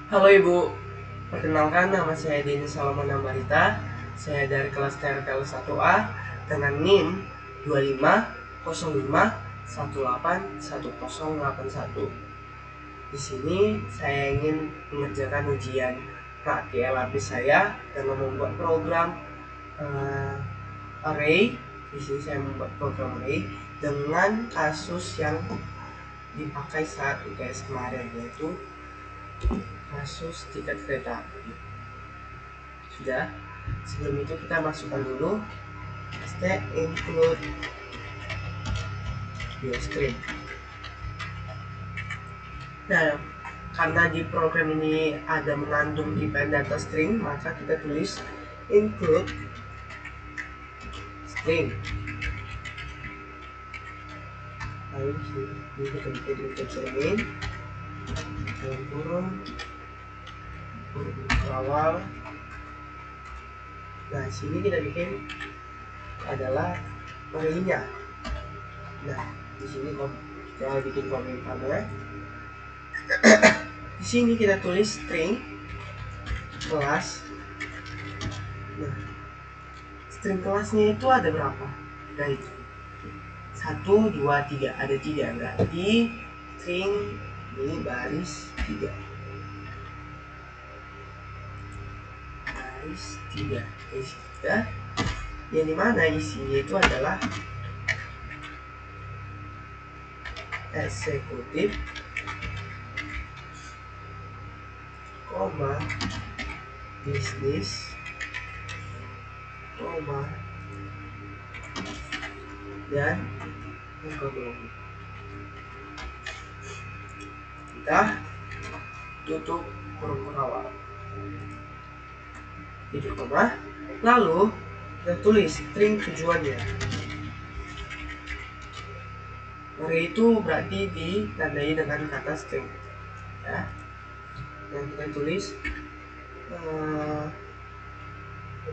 Halo Ibu, perkenalkan nama saya Denny Salomon Ambarita. Saya dari kelas TRPL 1A dengan NIM 2505181081. Di sini saya ingin mengerjakan ujian praktik LAP saya dengan membuat program array. Di sini saya membuat program array dengan kasus yang dipakai saat UTS kemarin, yaitu kasus tiket kereta api. Sudah. Sebelum itu kita masukkan dulu st include biostring. Nah, karena di program ini ada mengandung depend data string, maka kita tulis include string. Lalu ini kita bikin integer main dalam kurung awal. Nah, sini kita bikin adalah array-nya. Nah, di sini kita bikin komentarnya. Di sini kita tulis string kelas. Nah, string kelasnya itu ada berapa? Baik, 1, 2, 3. Ada 3, berarti string ini baris 3. Baris 3. Baris 3. Yang dimana isinya itu adalah eksekutif, koma, bisnis, koma, dan ekonomi. Kita tutup kurung awal, titik koma, lalu kita tulis string tujuannya. Array itu berarti ditandai dengan kata string, ya. Dan kita tulis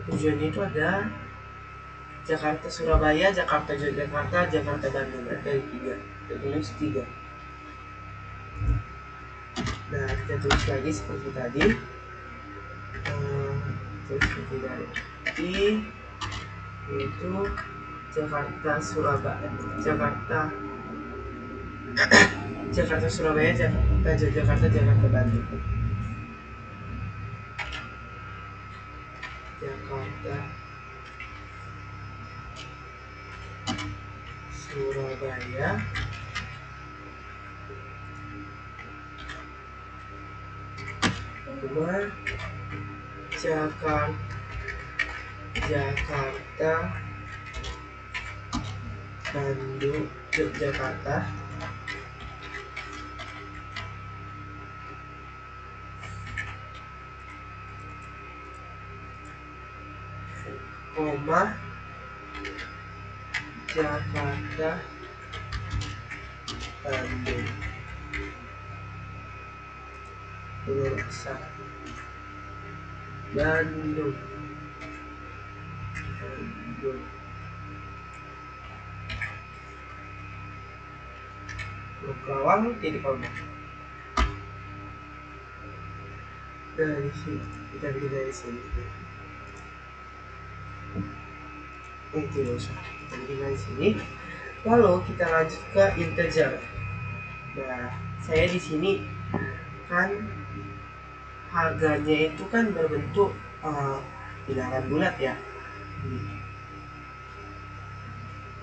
tujuannya itu ada Jakarta Surabaya, Jakarta Yogyakarta, Jakarta Bandung. Berarti ada 3. Kita tulis 3. Nah, kita tulis lagi seperti tadi. Tulis seperti tadi, yaitu Jakarta Surabaya, Jakarta Surabaya, Jakarta Yogyakarta, Jakarta Bandung. Jakarta Surabaya, Jakarta Bandung, Yogyakarta, koma, Jakarta Bandung. Pemirsa, Bandung. Lokawang titik koma. Dari sini kita bikin dari sini. Tidak usah, kita bikin dari sini. Lalu kita lanjut ke integer. Nah, saya di sini kan harganya itu kan berbentuk bilangan bulat, ya.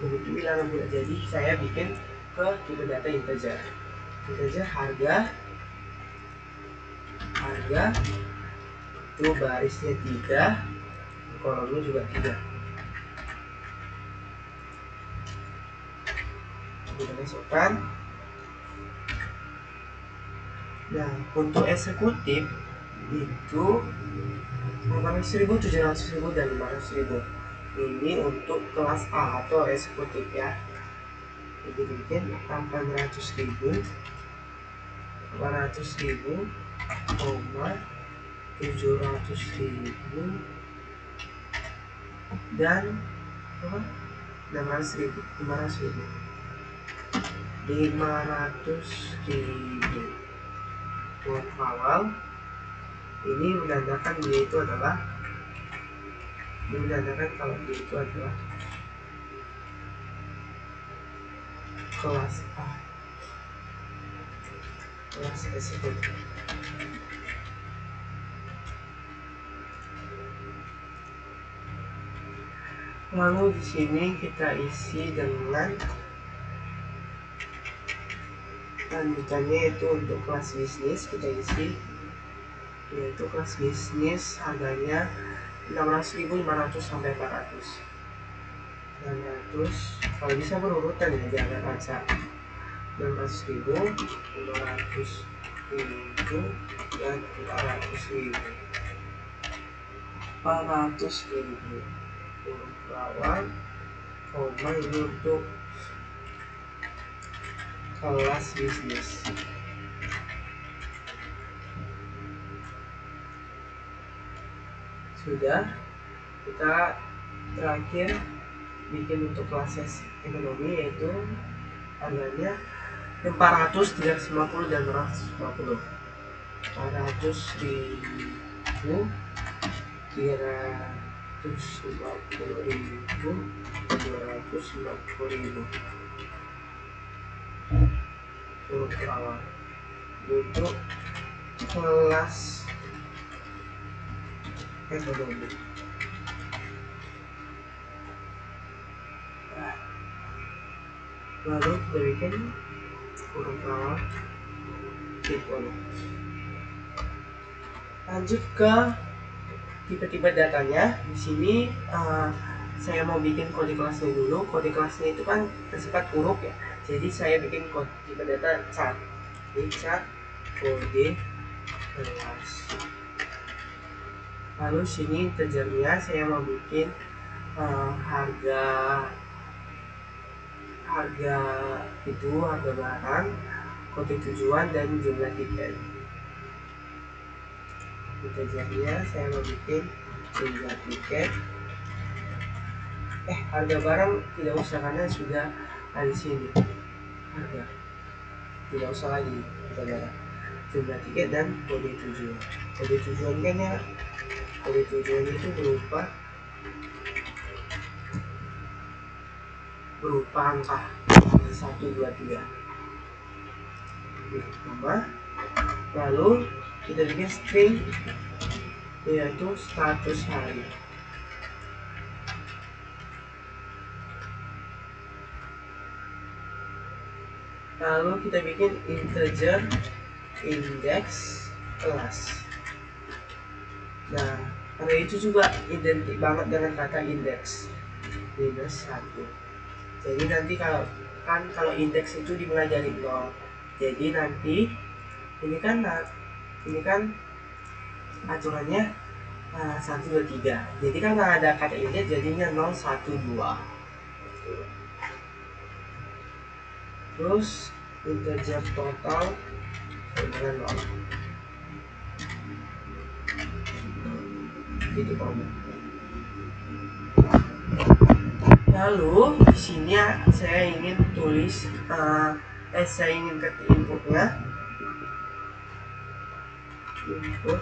Berbentuk bilangan bulat. Jadi saya bikin ke tipe data integer. Integer harga itu barisnya 3, kolomnya juga 3. Kita masukkan. Nah, untuk eksekutif itu 800.000, 700.000, dan 500.000. Ini untuk kelas A atau eksekutif, ya. Jadi bikin 800.000, 700.000, dan 600.000, 500.000. Buat awal Ini menandakan dia itu adalah, kalau dia itu adalah kelas A, kelas eksekutif. Lalu di sini kita isi dengan lanjutannya, itu untuk kelas bisnis kita isi, yaitu kelas bisnis harganya 600.500 sampai 400. 600 kalau bisa berurutan ya, jangan acak. 600.000, 500.000, dan 400.000. 400.000 huruf lawan, koma ini untuk kelas bisnis. Sudah, kita terakhir bikin untuk kelas ekonomi, yaitu harganya 400, 350, dan 250. 400.000, 350.000, 250.000 huruf lawan untuk kelas ekonomi. Lalu kita bikin huruf lawan tipe. Lanjut ke tipe-tipe datanya. Di sini saya mau bikin kode kelasnya dulu. Kode kelasnya itu kan bersifat huruf ya. Jadi saya bikin kode tipe data cat. Ini cat kode kelas. Lalu sini integernya saya mau bikin harga barang, kode tujuan, dan jumlah tiket. Integernya saya mau bikin jumlah tiket. Harga barang tidak usah karena sudah ada di sini. Harga tidak usah lagi harga barang. Jumlah tiket dan kode tujuan. Kode tujuan kan ya, kode tujuan itu berupa angka 1, 2, 3. Lalu kita bikin string, yaitu status hari. Lalu kita bikin integer index kelas. Nah, karena itu juga identik banget dengan kata index minus 1. Jadi nanti kalau indeks itu dimulai dari 0. Jadi nanti ini kan aturannya 1, 2, 3. Jadi karena ada kata indeks jadinya 0, 1, 2. Terus integer total dengan 0. Gitu koma. Lalu di sini saya ingin tulis saya ingin ketik inputnya, input.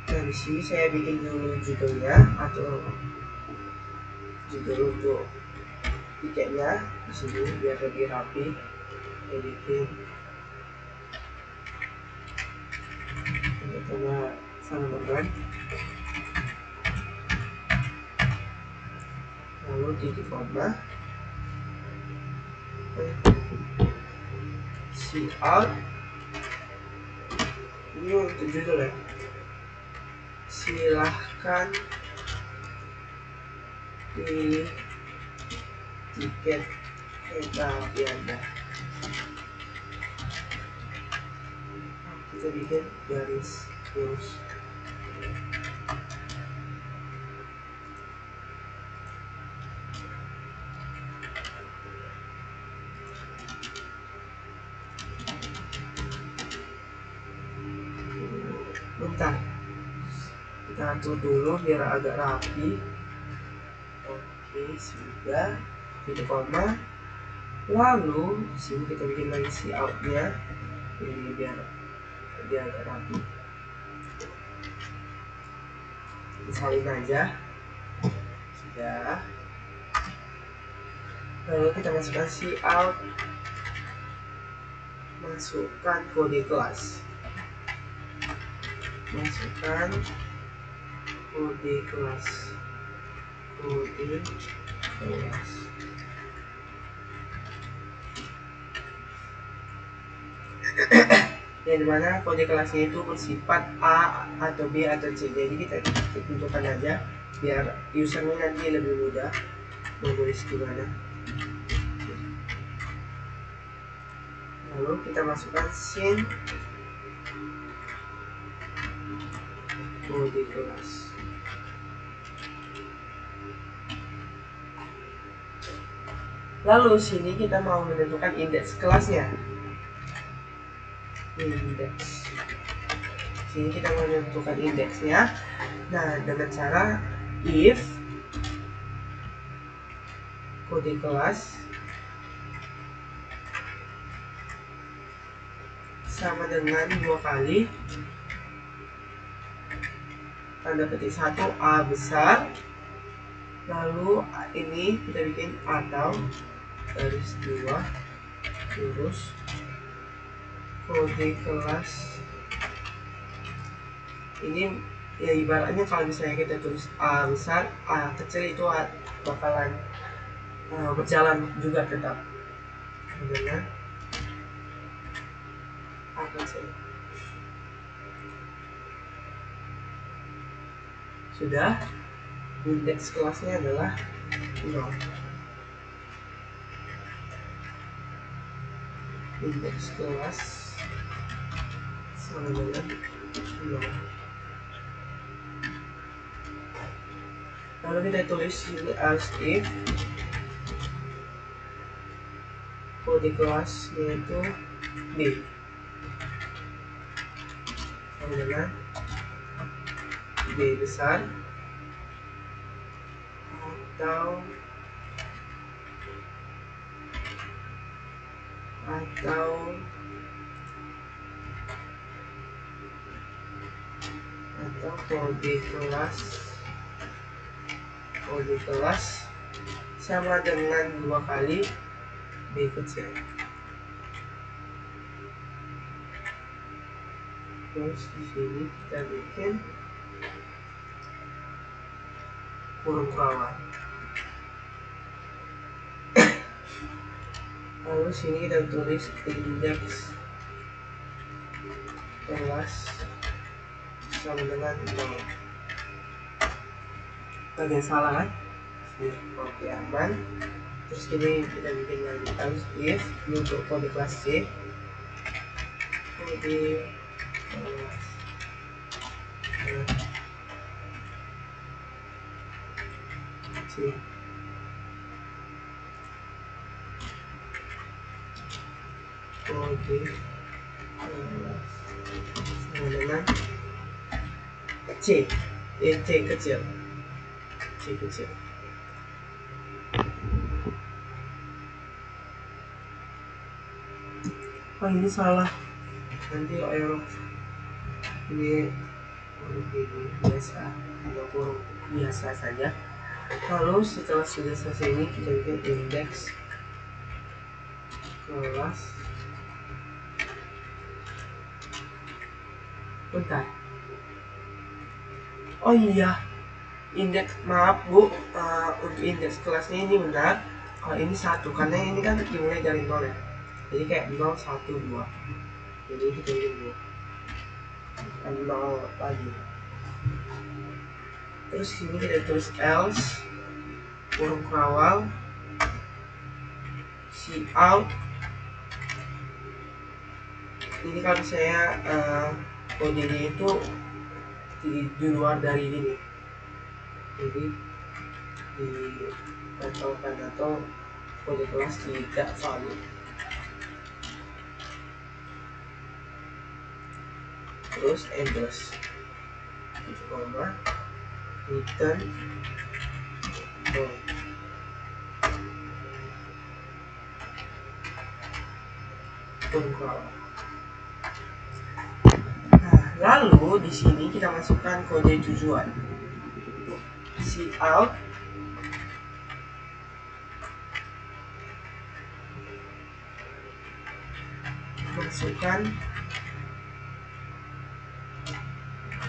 Dan di sini saya bikin dulu judulnya atau judul untuk tiketnya di sini biar lebih rapi. Editin sama teman. Lalu titik koma, cout, ini untuk judul ya, silahkan pilih tiket kereta api Anda. Kita bikin garis lurus. Bentar, kita atur dulu biar agak rapi. Oke, sudah. Titik koma. Lalu di sini kita bikin lagi cout-nya. Ini biar dia agak rapi. Salin aja, sudah. Lalu kita masukkan cout, masukkan kode kelas, masukkan kode kelas, kode kelas. Yang dimana kode kelasnya itu bersifat A atau B atau C. Jadi kita tentukan aja biar usernya nanti lebih mudah menulis gimana. Lalu kita masukkan sin kode kelas. Lalu sini kita mau menentukan indeks kelasnya. Indeks. Sini kita menentukan indeksnya. Nah, dengan cara if kode kelas sama dengan 2 kali tanda petik 1 A besar, lalu ini kita bikin atau garis 2 lurus kode kelas. Ini ya ibaratnya kalau misalnya kita tulis A besar, A kecil itu bakalan berjalan juga tetap dengan A kecil. Sudah, indeks kelasnya adalah 0. Indeks kelas sama dengan 0. Lalu kita tulis ini as if kode kelas yaitu B sama dengan B besar atau kode kelas sama dengan 2 kali B kecil. Terus di sini kita bikin kurung kawal. Lalu sini kita tulis indeks kelas sama dengan 0. Bagian salah kan? Oke, aman. Terus ini kita bikin lagi as if untuk kode kelas C, kode kelas C, kode kelas sama dengan C kecil. Oh, ini salah, nanti error. Ini biasa, ada kurung biasa saja. Lalu setelah sudah selesai ini kita bikin indeks kelas. Bentar. Oh iya, indeks, maaf Bu, untuk indeks kelasnya ini benar. Kalau ini 1 karena ini kan dimulai dari 0 ya. Jadi kayak 0, 1, 2. Jadi kita bikin 0 lagi. Terus sini kita tulis else kurung kawal cout. Ini kalau saya kodenya itu di luar dari ini, jadi dibatalkan atau kode kelas tidak valid. Terus endless koma return kurung kawal. Lalu di sini kita masukkan kode tujuan. Cout masukkan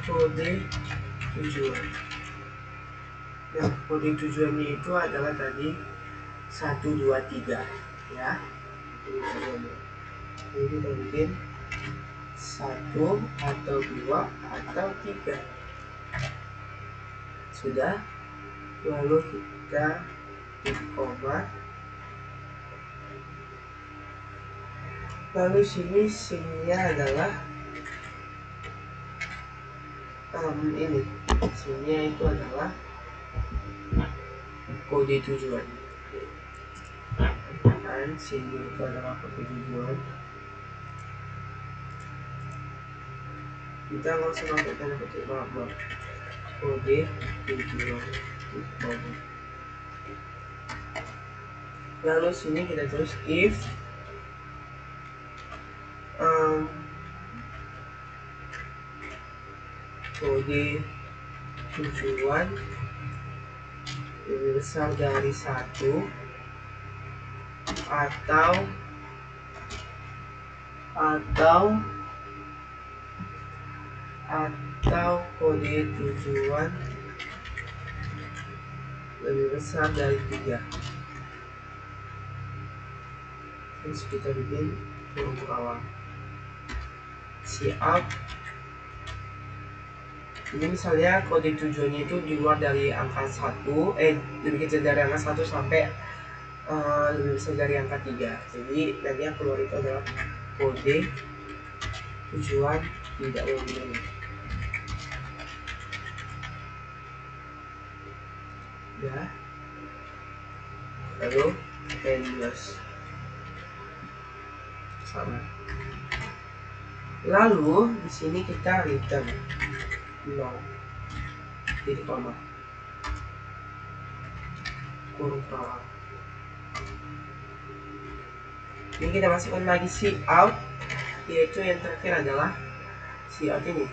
kode tujuan. Nah, kode tujuannya itu adalah tadi 1, 2, 3 ya. Kode tujuannya. Jadi kita bikin 1 atau 2 atau 3. Sudah. Lalu kita titik koma. Lalu sini SIM-nya adalah ini. SIM-nya itu adalah kode tujuan. Dan SIM-nya itu adalah kode tujuan. Kita nggak usah pakai tanda petik, maaf. Kode tujuan. Lalu sini kita tulis if kode tujuan lebih besar dari 1 atau kode tujuan lebih besar dari 3. Terus kita bikin untuk awal cout. Ini misalnya kode tujuannya itu di luar dari angka 1, lebih kecil dari angka 1 sampai lebih besar dari angka 3. Jadi nanti yang keluar itu adalah kode tujuan tidak memenuhi. Ya. Lalu endless sama. Lalu di sini kita return 0 titik koma kurung bawah. Ini kita masukkan lagi cout, yaitu yang terakhir adalah cout ini.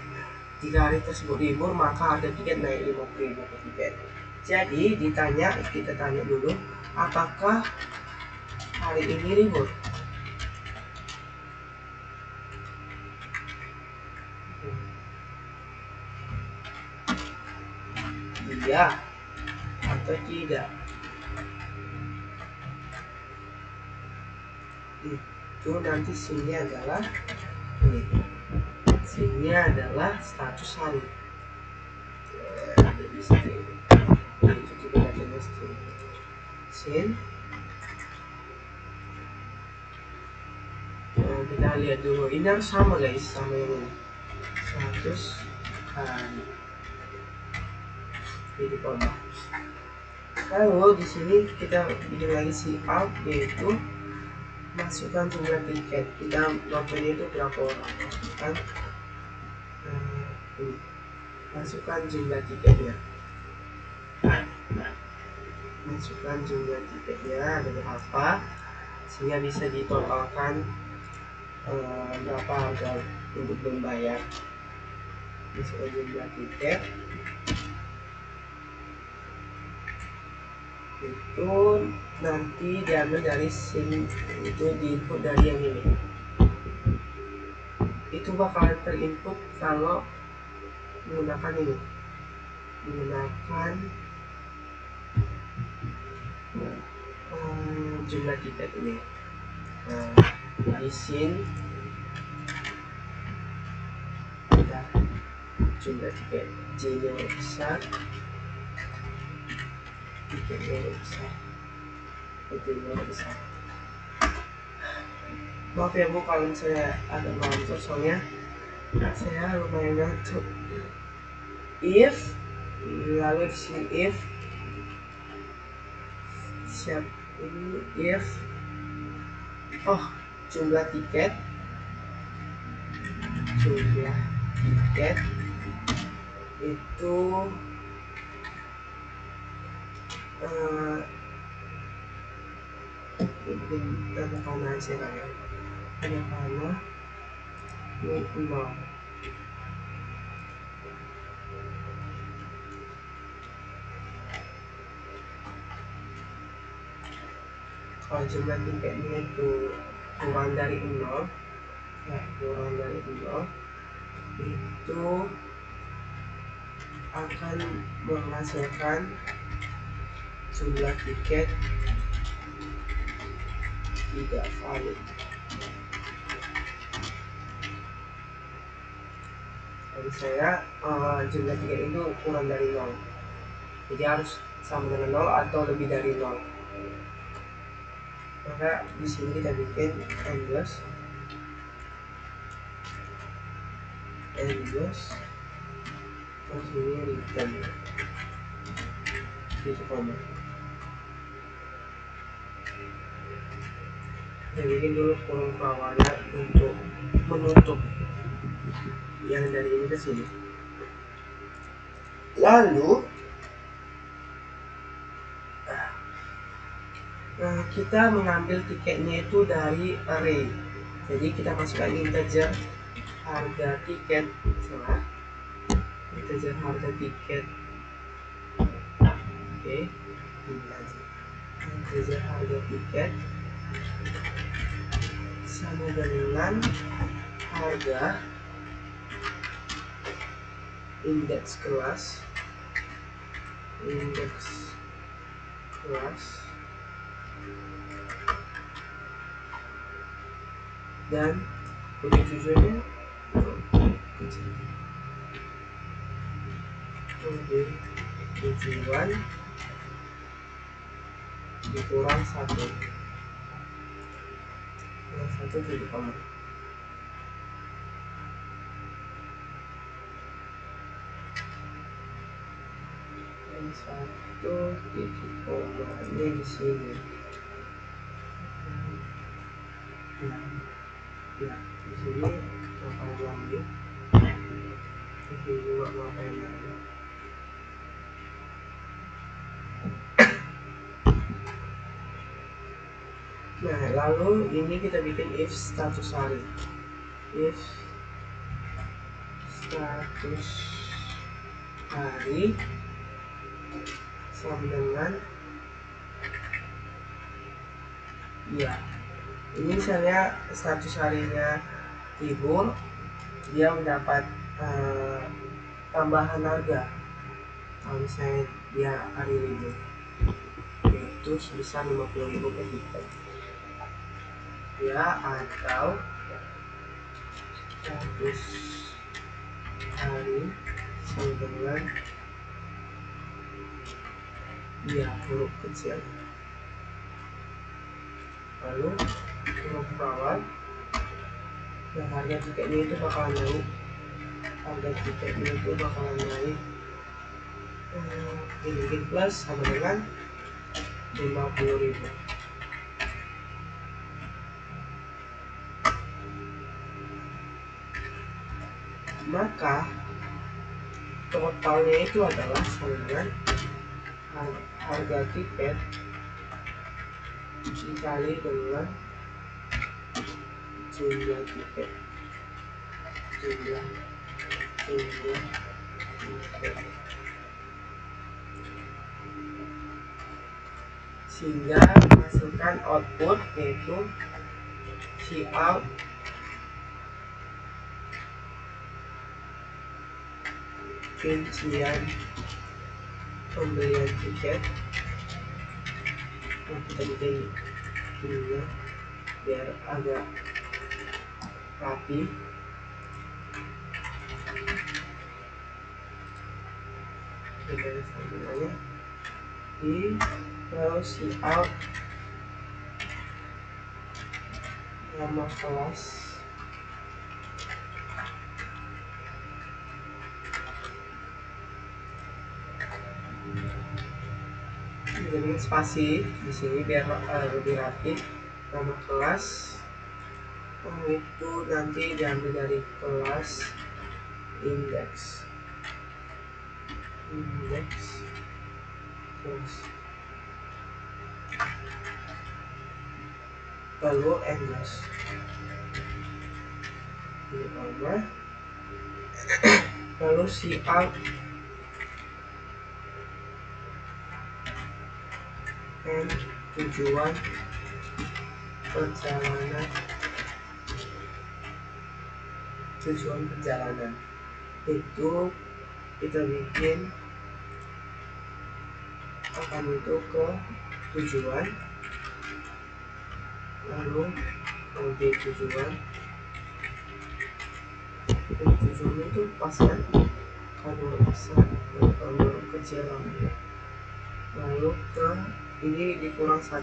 Jika hari tersebut libur maka harga tiket naik 50.000 per tiket. Jadi kita tanya dulu apakah hari ini libur. Iya atau tidak. Itu nanti SIM-nya adalah ini. SIM-nya adalah status hari. Jadi string. Itu kita baca string. SIM. Kita lihat dulu. Ini harus sama guys, sama yang ini. Status hari. Jadi koma. Lalu di sini kita bikin lagi cout, yaitu masukkan jumlah tiket. Kita nontonnya itu berapa orang, kan? Masukkan jumlah tiketnya. Masukkan jumlah tiketnya ada berapa, sehingga bisa ditotalkan berapa harga untuk membayar. Masukkan jumlah tiket. Itu nanti diambil dari SIM, itu diinput dari yang ini. Itu bakalan terinput kalau menggunakan ini, menggunakan jumlah tiket ini. Di SIM jumlah tiket J-nya besar, tiketnya besar, tiketnya besar. Maaf ya Bu kalau saya agak ngantuk, soalnya saya lumayan ngantuk. If, lalu di sini if, siap ini if, jumlah tiket itu ada panah sih, ada panah ini 0. jumlah tiketnya itu kurang dari 0, ya kurang dari 0, itu akan menghasilkan jumlah tiket tidak valid. Jadi saya jumlah tiket itu kurang dari 0, jadi harus sama dengan 0 atau lebih dari 0. Maka di sini kita bikin endless terus ini return gitu koma. Kita bikin dulu kolom bawahnya untuk menutup yang dari ini ke sini. Lalu kita mengambil tiketnya itu dari array. Jadi kita masukkan integer harga tiket, integer harga tiket. Oke, integer harga tiket sama dengan harga indeks kelas dan kode tujuannya kode tujuan dikurang 1 titik koma. Dan 1 titik koma ini di sini. Ya, di sini ngapain lagi? Di sini juga ngapain lagi? Nah, lalu ini kita bikin if status hari. If status hari sama dengan ya. Ini misalnya status harinya libur, dia mendapat tambahan harga. Kalau misalnya dia hari libur, yaitu sebesar 50.000 per tiket. Ya, atau status hari sama dengan ya huruf kecil. Lalu huruf bawah, nah harga tiketnya itu bakalan naik. Ini bikin plus sama dengan 50.000. Maka totalnya itu adalah sama dengan harga tiket dikali dengan jumlah tiket. Sehingga menghasilkan output yaitu cout rincian pembelian tiket. Kita bikin ini biar agak rapi. Kita sambungannya di lalu cout nama kelas jadi spasi di sini biar lebih rapi. Nama kelas itu nanti diambil dari kelas indeks kelas, lalu endless ini nama, lalu cout and tujuan perjalanan, tujuan perjalanan itu kita bikin akan itu ke tujuan, lalu mode tujuan itu pas kan, kalau besar kalau kecil, lalu ke ini dikurang 1,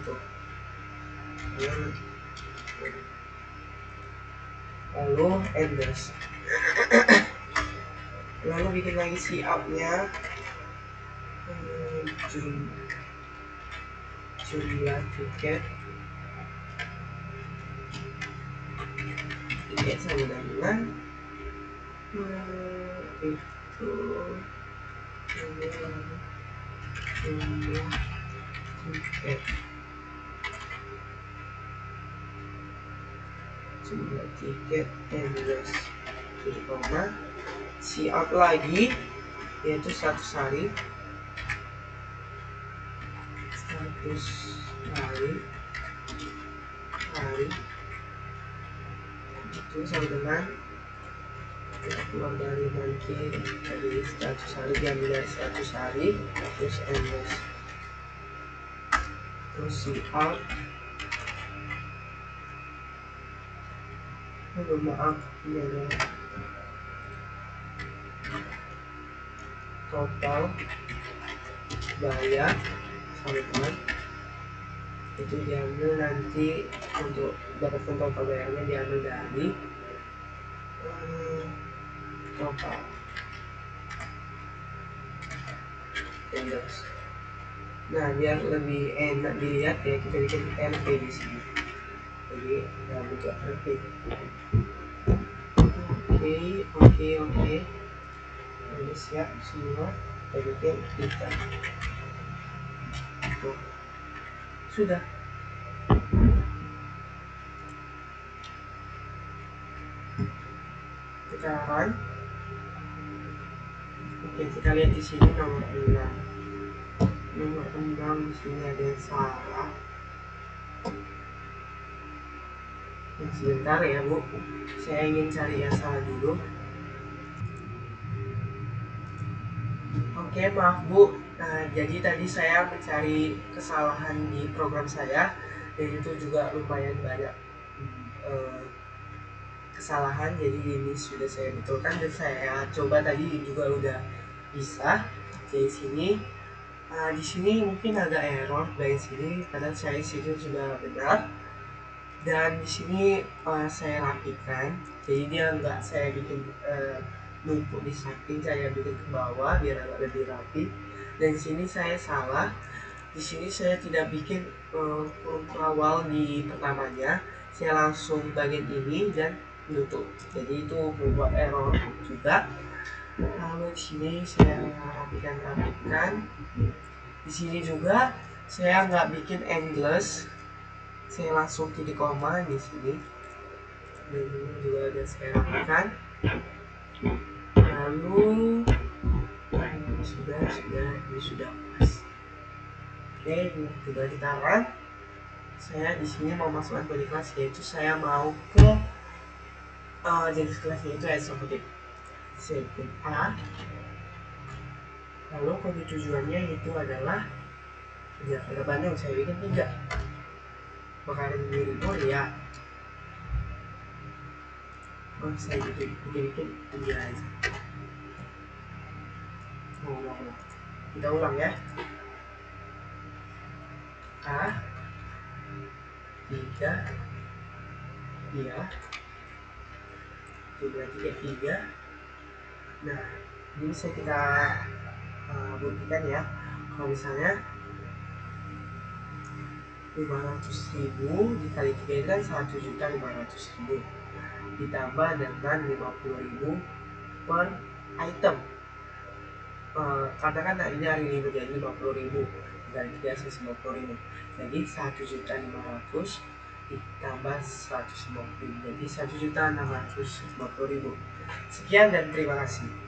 lalu endless, lalu bikin lagi si up-nya, jumlah tiket sama dengan itu jumlah tiket endless, si up lagi yaitu 100 hari, 100 hari itu sama dengan kita keluar dari nanti dari 100 hari, diambil dari 100 hari terus endless, terus si up, maaf ini adalah total bayar sama teman, itu diambil nanti untuk dapatkan total bayarnya diambil dari total endless. Nah biar lebih enak dilihat ya, kita bikin LP di sini, jadi buka LP. Oke, udah siap semua, kita bikin kita sudah. Sekarang oke, kita lihat di sini nomor 6 di sini ada yang salah. Sebentar ya Bu, saya ingin cari yang salah dulu. Oke, maaf Bu. Nah, jadi tadi saya mencari kesalahan di program saya, dan itu juga lumayan banyak kesalahan. Jadi ini sudah saya betulkan dan saya coba tadi juga udah bisa. Jadi di sini mungkin agak error dari sini, padahal saya sini sudah benar. Dan di sini saya rapikan, jadi dia nggak saya bikin numpuk di samping, saya bikin ke bawah biar agak lebih rapi. Dan di sini saya salah, di sini saya tidak bikin huruf awal di pertamanya, saya langsung bagian ini dan menutup, jadi itu membuat error juga. Lalu di sini saya rapikan. Di sini juga saya nggak bikin endless, saya langsung titik koma di sini, dan ini juga ada saya rapikan. Lalu ini sudah pas. Oke, ini sudah ditaruh. Saya di sini mau masukkan kode kelas, yaitu saya mau ke jenis kelasnya itu eksekutif A. Lalu kode tujuannya itu adalah Jakarta Bandung, saya bikin 3. Bakaran dirimu ya. Saya bikin 3 aja. Kita ulang ya. A 3 iya, jumlah 3. Nah ini bisa kita buktikan ya. Kalau misalnya 500.000 dikali 3 kan 1.500.000, ditambah dengan 50.000 per item. Katakan ini hari ini menjadi 50.000 dikali 3 150.000, jadi 1.500.000 ditambah 150.000, jadi 1.650.000. Sekian dan terima kasih.